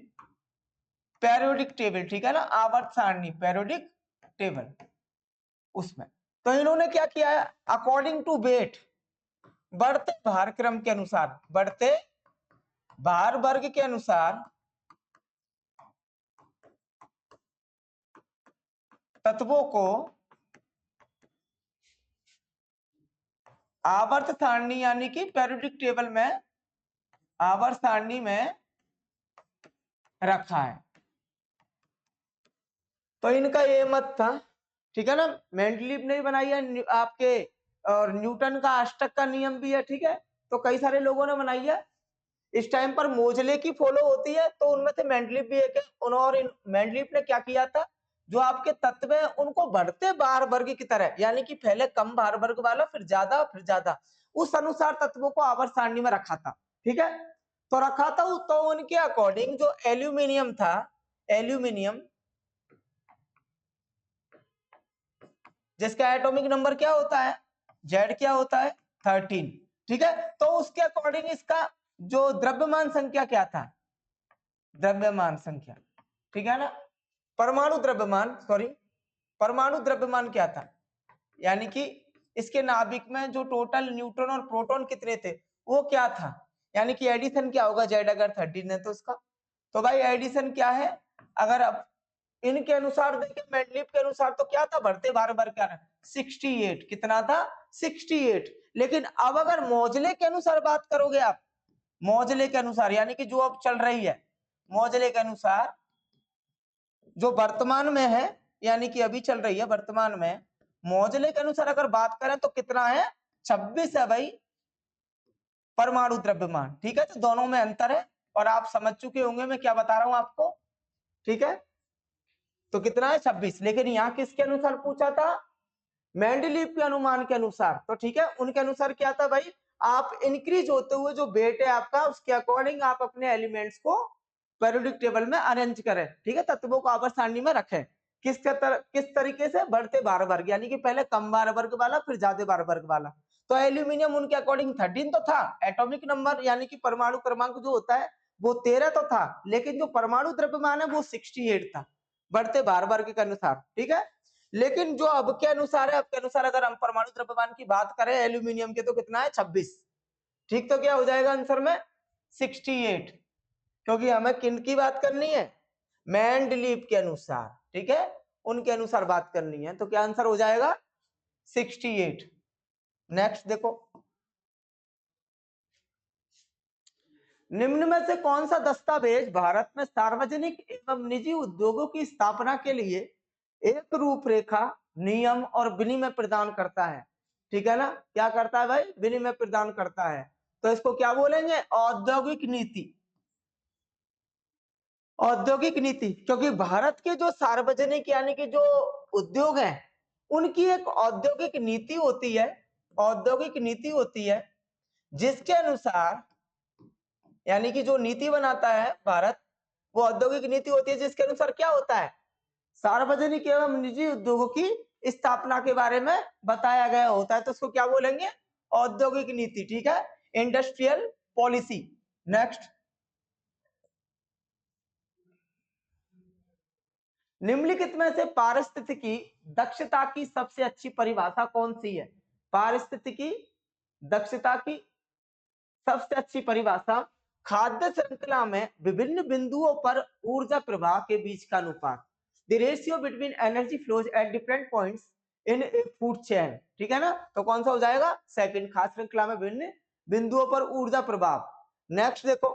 पेरियोडिक टेबल, ठीक है ना, आवर्त सारणी पेरियोडिक टेबल उसमें। तो इन्होंने क्या किया है? अकॉर्डिंग टू वेट, बढ़ते भार क्रम के अनुसार, बढ़ते भार वर्ग के अनुसार तत्वों को आवर्त सारणी यानी कि पेरियोडिक टेबल में, आवर्त सारणी में रखा है। तो इनका ये मत था, ठीक है ना। मेंडलीव ने बनाई है आपके, और न्यूटन का अष्टक का नियम भी है, ठीक है। तो कई सारे लोगों ने बनाई है। इस टाइम पर मोजले की फॉलो होती है, तो उनमें से मेंडलीव भी एक है। उन्होंने मेंडलीव ने क्या किया था? जो आपके तत्व है उनको बढ़ते भार वर्ग की तरह, यानी कि पहले कम भार वर्ग वाला, फिर ज्यादा, उस अनुसार तत्वों को आवर्त सारणी में रखा था, ठीक है। तो रखा था, तो उनके अकॉर्डिंग जो एल्यूमिनियम था, एल्यूमिनियम जिसका एटॉमिक नंबर क्या होता है? जेड क्या होता है? 13, ठीक है। तो उसके अकॉर्डिंग इसका जो द्रव्यमान संख्या क्या था? द्रव्यमान संख्या, ठीक है ना। परमाणु द्रव्यमान, सॉरी, परमाणु द्रव्यमान क्या था? यानी कि इसके नाभिक में जो टोटल न्यूट्रॉन और प्रोटॉन कितने थे, वो क्या था? यानी कि एडिशन क्या होगा, जेड अगर 13 है तो उसका, तो भाई एडिशन क्या है, अगर अब इनके अनुसार देखें, मेंडलीव के अनुसार तो क्या था, बढ़ते बार बार क्या था 68, कितना था 68। लेकिन अब अगर मोजले के अनुसार बात करोगे आप, मोजले के अनुसार यानी कि जो अब चल रही है, मोजले के अनुसार जो वर्तमान में है, यानी कि अभी चल रही है वर्तमान में, मोजले के अनुसार अगर बात करें तो कितना है 26 है भाई परमाणु द्रव्यमान। ठीक है, तो दोनों में अंतर है और आप समझ चुके होंगे मैं क्या बता रहा हूं आपको। ठीक है, तो कितना है 26। लेकिन यहाँ किसके अनुसार पूछा था, मेंडलीव के अनुमान के अनुसार। तो ठीक है, उनके अनुसार क्या था भाई, आप इंक्रीज होते हुए जो वेट है आपका, उसके अकॉर्डिंग आप अपने एलिमेंट्स को पीरियोडिक टेबल में अरेंज करें। ठीक है, तत्वों को आवर्त सारणी में रखें। किस तरीके से, बढ़ते बार वर्ग, यानी कि पहले कम बार वर्ग वाला फिर ज्यादा बार वर्ग वाला। तो एल्यूमिनियम उनके अकॉर्डिंग 13 तो था, एटॉमिक नंबर यानी कि परमाणु क्रमांक जो होता है वो 13 तो था, लेकिन जो परमाणु द्रव्यमान है वो 68 था, बढ़ते बार वर्ग के अनुसार। ठीक है, लेकिन जो अब के अनुसार है, अब के अनुसार अगर हम परमाणु द्रव्यमान की बात करें एल्यूमिनियम के, तो कितना है 26। ठीक, तो क्या हो जाएगा आंसर में 68, क्योंकि हमें किन की बात करनी है, मेंडलीव के अनुसार। ठीक है, उनके अनुसार बात करनी है, तो क्या आंसर हो जाएगा 68। नेक्स्ट देखो, निम्न में से कौन सा दस्तावेज भारत में सार्वजनिक एवं निजी उद्योगों की स्थापना के लिए एक रूपरेखा, नियम और विनिमय प्रदान करता है। ठीक है ना, क्या करता है भाई, विनिमय प्रदान करता है। तो इसको क्या बोलेंगे, औद्योगिक नीति। औद्योगिक नीति, क्योंकि भारत के जो सार्वजनिक यानी कि जो उद्योग हैं, उनकी एक औद्योगिक नीति होती है, औद्योगिक नीति होती है, जिसके अनुसार यानी कि जो नीति बनाता है भारत, वो औद्योगिक नीति होती है, जिसके अनुसार क्या होता है, सार्वजनिक एवं निजी उद्योगों की स्थापना के बारे में बताया गया होता है। तो उसको क्या बोलेंगे, औद्योगिक नीति। ठीक है, इंडस्ट्रियल पॉलिसी। नेक्स्ट, निम्नलिखित में से पारिस्थितिकी दक्षता की सबसे अच्छी परिभाषा कौन सी है। पारिस्थितिकी दक्षता की सबसे अच्छी परिभाषा, खाद्य श्रृंखला में विभिन्न बिंदुओं पर ऊर्जा प्रवाह के बीच का अनुपात, the ratio between energy flows at different points in A food chain. ठीक है ना, तो कौन सा हो जाएगा, सेकंड, खाद्य श्रृंखला में विभिन्न बिंदुओं पर ऊर्जा प्रभाव। नेक्स्ट देखो,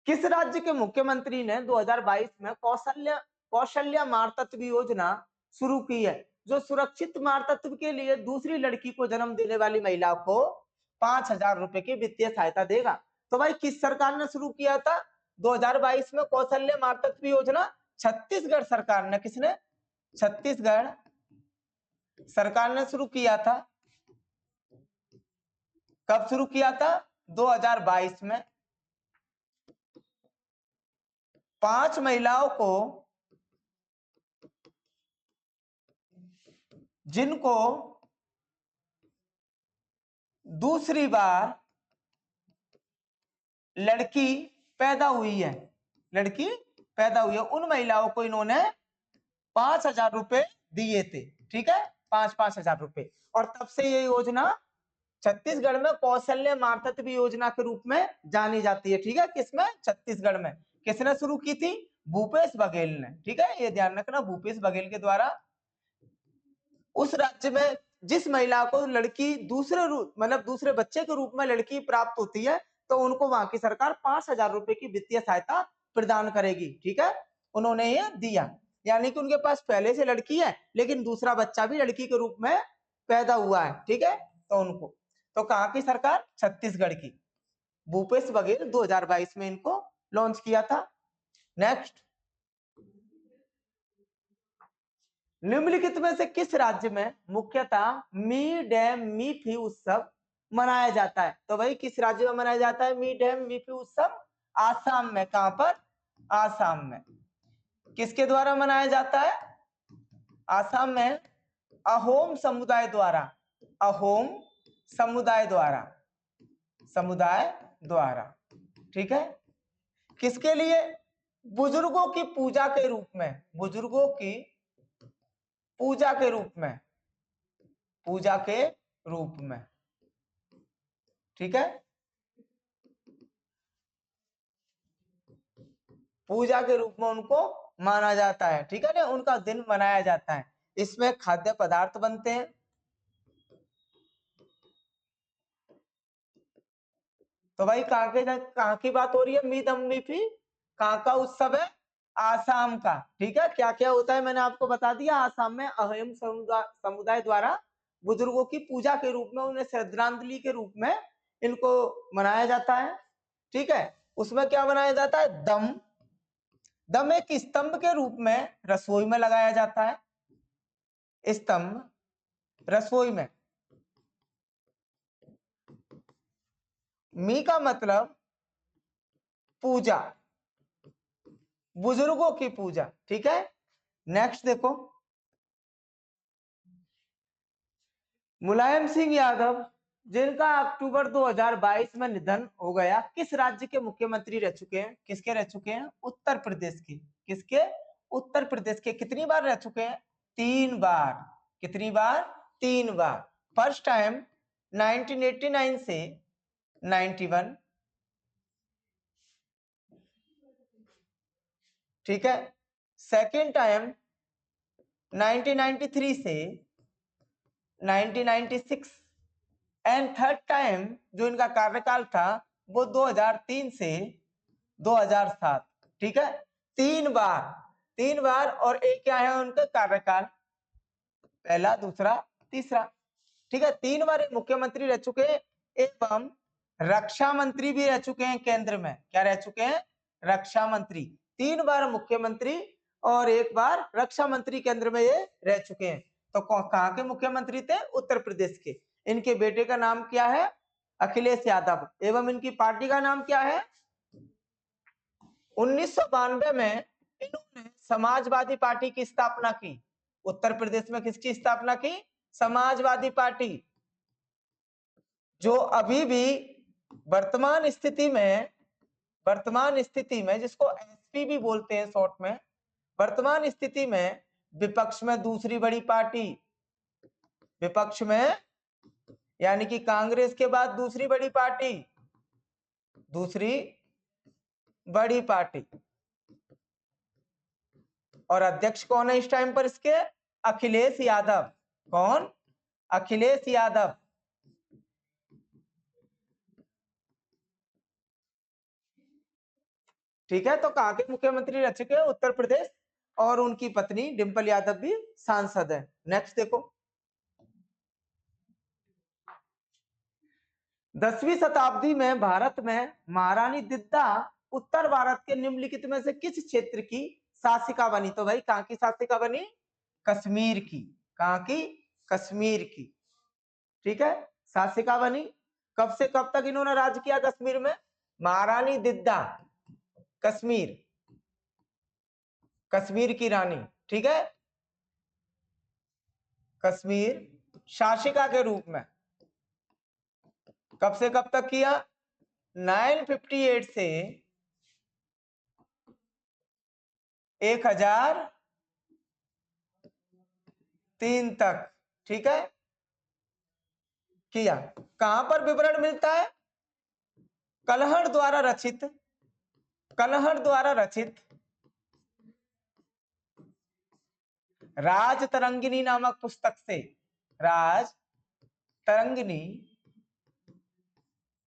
किस राज्य के मुख्यमंत्री ने 2022 में कौशल्या मातृत्व योजना शुरू की है, जो सुरक्षित मातृत्व के लिए दूसरी लड़की को जन्म देने वाली महिला को 5,000 रुपए की वित्तीय सहायता देगा। तो भाई किस सरकार ने शुरू किया था 2022 में कौशल्या मातृत्व योजना, छत्तीसगढ़ सरकार ने, किसने, छत्तीसगढ़ सरकार ने शुरू किया था। कब शुरू किया था, 2022 में। 5 महिलाओं को, जिनको दूसरी बार लड़की पैदा हुई है, लड़की पैदा हुई है, उन महिलाओं को इन्होंने 5,000 रुपए दिए थे। ठीक है, 5,000 रुपए। और तब से ये योजना छत्तीसगढ़ में कौशल्य मातृत्व योजना के रूप में जानी जाती है। ठीक है, किसमें, छत्तीसगढ़ में। किसने शुरू की थी, भूपेश बघेल ने। ठीक है, ये ध्यान रखना, भूपेश बघेल के द्वारा उस राज्य में जिस महिला को लड़की दूसरे रूप, मतलब दूसरे बच्चे के रूप में लड़की प्राप्त होती है, तो उनको वहां की सरकार 5,000 रुपए की वित्तीय सहायता प्रदान करेगी। ठीक है, उन्होंने ये दिया, यानी कि उनके पास पहले से लड़की है लेकिन दूसरा बच्चा भी लड़की के रूप में पैदा हुआ है। ठीक है, तो उनको, तो कहाँ की सरकार, छत्तीसगढ़ की। भूपेश बघेल 2022 में इनको लॉन्च किया था। नेक्स्ट, निम्नलिखित में से किस राज्य में मुख्यतः मी डैम मीफी उत्सव मनाया जाता है। तो भाई किस राज्य में मनाया जाता है मी डैम मीफी उत्सव, आसाम में। कहां पर, आसाम में। किसके द्वारा मनाया जाता है, आसाम में अहोम समुदाय द्वारा, अहोम समुदाय द्वारा, समुदाय द्वारा। ठीक है, किसके लिए, बुजुर्गों की पूजा के रूप में, बुजुर्गों की पूजा के रूप में, पूजा के रूप में। ठीक है, पूजा के रूप में उनको माना जाता है, ठीक है ना, उनका दिन मनाया जाता है। इसमें खाद्य पदार्थ बनते हैं। तो भाई कहाँ की बात हो रही है, मीदम्बीफी कहाँ का उत्सव है, आसाम का। ठीक है, क्या क्या होता है मैंने आपको बता दिया। आसाम में अहोम समुदाय द्वारा बुजुर्गों की पूजा के रूप में, उन्हें श्रद्धांजलि के रूप में इनको मनाया जाता है। ठीक है, उसमें क्या बनाया जाता है, दम। दम एक स्तंभ के रूप में रसोई में लगाया जाता है। स्तंभ रसोई में। मी का मतलब पूजा, बुजुर्गों की पूजा। ठीक है, नेक्स्ट देखो, मुलायम सिंह यादव जिनका अक्टूबर 2022 में निधन हो गया, किस राज्य के मुख्यमंत्री रह चुके हैं, किसके रह चुके हैं, उत्तर प्रदेश के। किसके, उत्तर प्रदेश के। कितनी बार रह चुके हैं, 3 बार। कितनी बार, 3 बार। फर्स्ट टाइम 1989 से 91, ठीक है। सेकेंड टाइम 1993 से 1996, एंड थर्ड टाइम जो इनका कार्यकाल था वो 2003 से 2007। ठीक है, 3 बार, 3 बार। और एक क्या है उनका कार्यकाल, पहला, दूसरा, तीसरा। ठीक है, 3 बार मुख्यमंत्री रह चुके हैं, एवं रक्षा मंत्री भी रह चुके हैं केंद्र में। क्या रह चुके हैं, रक्षा मंत्री। 3 बार मुख्यमंत्री और 1 बार रक्षा मंत्री केंद्र में ये रह चुके हैं। तो कहाँ के मुख्यमंत्री थे, उत्तर प्रदेश के। इनके बेटे का नाम क्या है, अखिलेश यादव, एवं इनकी पार्टी का नाम क्या है। 1992 में इन्होंने समाजवादी पार्टी की स्थापना की। उत्तर प्रदेश में किसकी स्थापना की, समाजवादी पार्टी, जो अभी भी वर्तमान स्थिति में जिसको एसपी भी बोलते हैं शॉर्ट में, वर्तमान स्थिति में विपक्ष में दूसरी बड़ी पार्टी, विपक्ष में यानी कि कांग्रेस के बाद दूसरी बड़ी पार्टी, दूसरी बड़ी पार्टी। और अध्यक्ष कौन है इस टाइम पर इसके, अखिलेश यादव। कौन, अखिलेश यादव। ठीक है, तो कहाँ के मुख्यमंत्री रह चुके हैं, उत्तर प्रदेश। और उनकी पत्नी डिंपल यादव भी सांसद है। नेक्स्ट देखो, 10वीं शताब्दी में भारत में महारानी दिद्दा उत्तर भारत के निम्नलिखित में से किस क्षेत्र की शासिका बनी। तो भाई कहाँ की शासिका बनी, कश्मीर की। कहाँ की, कश्मीर की। ठीक है, शासिका बनी। कब से कब तक इन्होंने राज किया कश्मीर में, महारानी दिद्दा, कश्मीर, कश्मीर की रानी। ठीक है, कश्मीर शासिका के रूप में कब से कब तक किया, 958 से 1003 तक। ठीक है, किया। कहां पर विवरण मिलता है, कलहड़ द्वारा रचित, कलहड़ द्वारा रचित राज तरंगिनी नामक पुस्तक से, राज तरंगिनी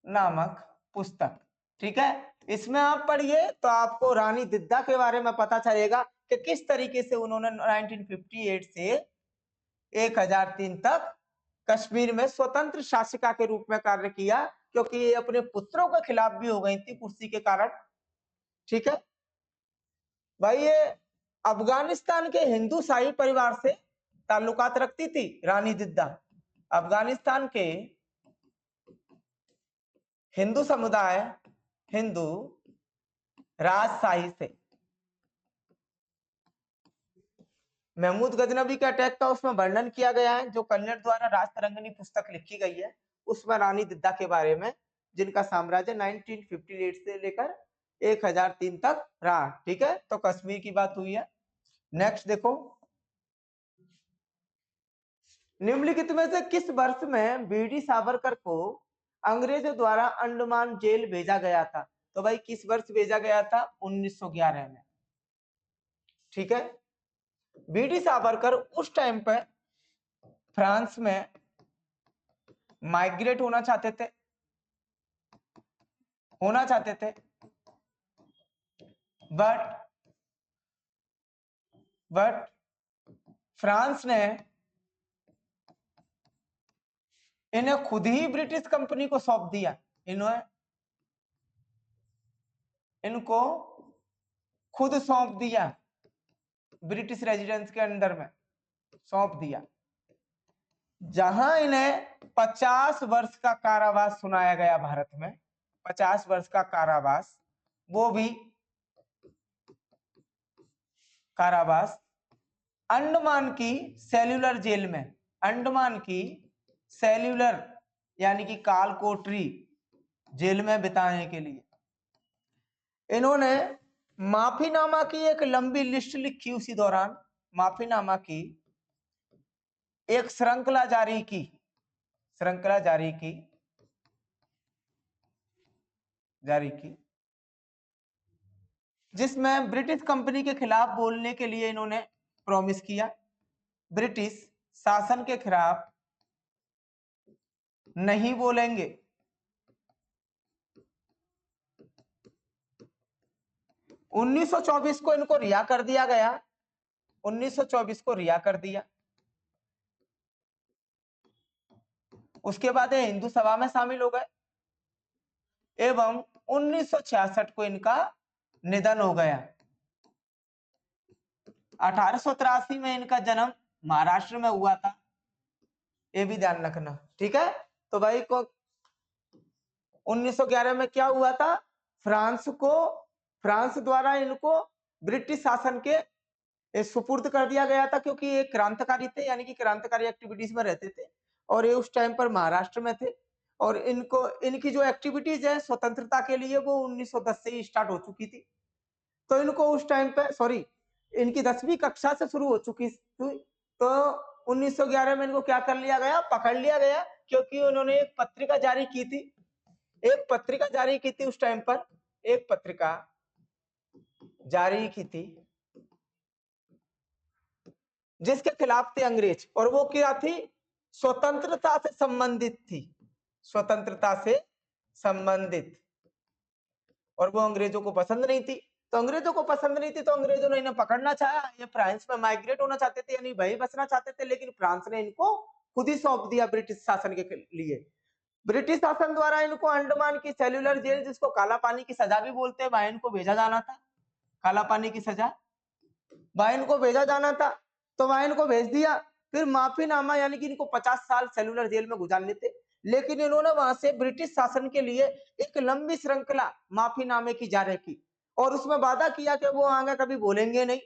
नामक पुस्तक। ठीक है, इसमें आप पढ़िए तो आपको रानी दिद्दा के बारे में पता चलेगा कि किस तरीके से उन्होंने 1958 से 1003 तक कश्मीर में स्वतंत्र शासिका के रूप में कार्य किया, क्योंकि ये अपने पुत्रों के खिलाफ भी हो गई थी कुर्सी के कारण। ठीक है भाई, ये अफगानिस्तान के हिंदू शाही परिवार से ताल्लुकात रखती थी रानी दिद्दा। अफगानिस्तान के हिंदू समुदाय, हिंदू राजशाही से। महमूद गजनबी के अटैक का उसमें वर्णन किया गया है, जो कन्नड़ द्वारा राज तरंगिनी पुस्तक लिखी गई है, उसमें रानी दिद्दा के बारे में, जिनका साम्राज्य 1958 से लेकर 1003 तक रहा। ठीक है, तो कश्मीर की बात हुई है। नेक्स्ट देखो, निम्नलिखित में से किस वर्ष में बीडी सावरकर को अंग्रेजों द्वारा अंडमान जेल भेजा गया था। तो भाई किस वर्ष भेजा गया था? 1911 में। ठीक है। बीडी सावरकर उस टाइम पे फ्रांस में माइग्रेट होना चाहते थे बट फ्रांस ने इन्हें खुद ही ब्रिटिश कंपनी को सौंप दिया। इनको खुद सौंप दिया, ब्रिटिश रेजिडेंस के अंडर में सौंप दिया, जहां इन्हें 50 वर्ष का कारावास सुनाया गया। भारत में 50 वर्ष का कारावास, वो भी कारावास अंडमान की सेल्यूलर जेल में, अंडमान की सेल्यूलर यानी कि काल कोठरी जेल में बिताने के लिए इन्होंने माफीनामा की एक लंबी लिस्ट लिखी। उसी दौरान माफीनामा की एक श्रृंखला जारी की जिसमें ब्रिटिश कंपनी के खिलाफ बोलने के लिए इन्होंने प्रॉमिस किया, ब्रिटिश शासन के खिलाफ नहीं बोलेंगे। 1924 को इनको रिहा कर दिया गया। 1924 को रिहा कर दिया। उसके बाद ये हिंदू सभा में शामिल हो गए एवं 1966 को इनका निधन हो गया। 1883 में इनका जन्म महाराष्ट्र में हुआ था, ये भी ध्यान रखना। ठीक है। तो भाई को 1911 में क्या हुआ था? फ्रांस द्वारा इनको ब्रिटिश शासन के सुपुर्द कर दिया गया था, क्योंकि ये क्रांतिकारी थे, यानी कि क्रांतिकारी एक्टिविटीज में रहते थे और ये उस टाइम पर महाराष्ट्र में थे। और इनकी जो एक्टिविटीज है स्वतंत्रता के लिए वो 1910 से ही स्टार्ट हो चुकी थी। तो इनको उस टाइम पे इनकी 10वीं कक्षा से शुरू हो चुकी थी। तो 1911 में इनको क्या कर लिया गया? पकड़ लिया गया, क्योंकि उन्होंने एक पत्रिका जारी की थी। उस टाइम पर एक पत्रिका जारी की थी जिसके खिलाफ थे अंग्रेज, और वो क्या थी? स्वतंत्रता से संबंधित थी, स्वतंत्रता से संबंधित। और वो अंग्रेजों को पसंद नहीं थी। तो अंग्रेजों ने इन्हें पकड़ना चाहा। ये फ्रांस में माइग्रेट होना चाहते थे, यानी वही बसना चाहते थे, लेकिन फ्रांस ने इनको खुद ही सौंप दिया ब्रिटिश शासन के लिए। ब्रिटिश शासन द्वारा इनको अंडमान की सेल्यूलर जेल, जिसको काला पानी की सजा भी बोलते हैं, वहां इनको भेजा जाना था। काला पानी की सजा वहां इनको भेजा जाना था, तो वहां इनको भेज दिया। फिर माफीनामा यानी कि इनको 50 साल सेल्यूलर जेल में गुजारने थे, लेकिन इन्होंने वहां से ब्रिटिश शासन के लिए एक लंबी श्रृंखला माफीनामे की जारी की और उसमें वादा किया कि वो आगे कभी बोलेंगे नहीं।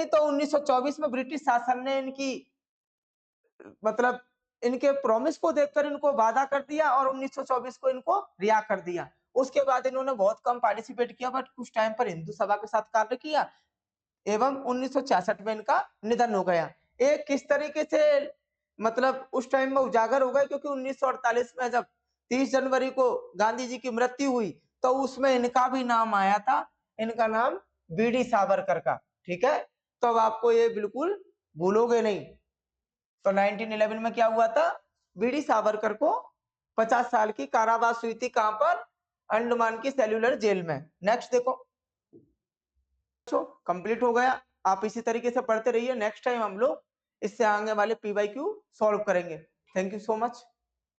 तो 1924 में ब्रिटिश शासन ने इनके प्रॉमिस को देखकर इनको वादा कर दिया और 1924 को इनको रिहा कर दिया। उसके बाद इन्होंने बहुत कम पार्टिसिपेट किया, बट कुछ टाइम पर हिंदू सभा के साथ कार्य किया एवं 1966 में इनका निधन हो गया। एक किस तरीके से उस टाइम में उजागर हो गए, क्योंकि 1948 में जब 30 जनवरी को गांधी जी की मृत्यु हुई तो उसमें इनका भी नाम आया था, इनका नाम बीडी सावरकर का। ठीक है। तो अब आपको ये बिल्कुल भूलोगे नहीं। तो 1911 में क्या हुआ था? बीडी सावरकर को 50 साल की कारावास हुई थी। कहां पर? अंडमान की सेल्यूलर जेल में। नेक्स्ट देखो, कंप्लीट हो गया। आप इसी तरीके से पढ़ते रहिए। नेक्स्ट टाइम हम लोग इससे आगे वाले PYQ सॉल्व करेंगे। Thank you so much.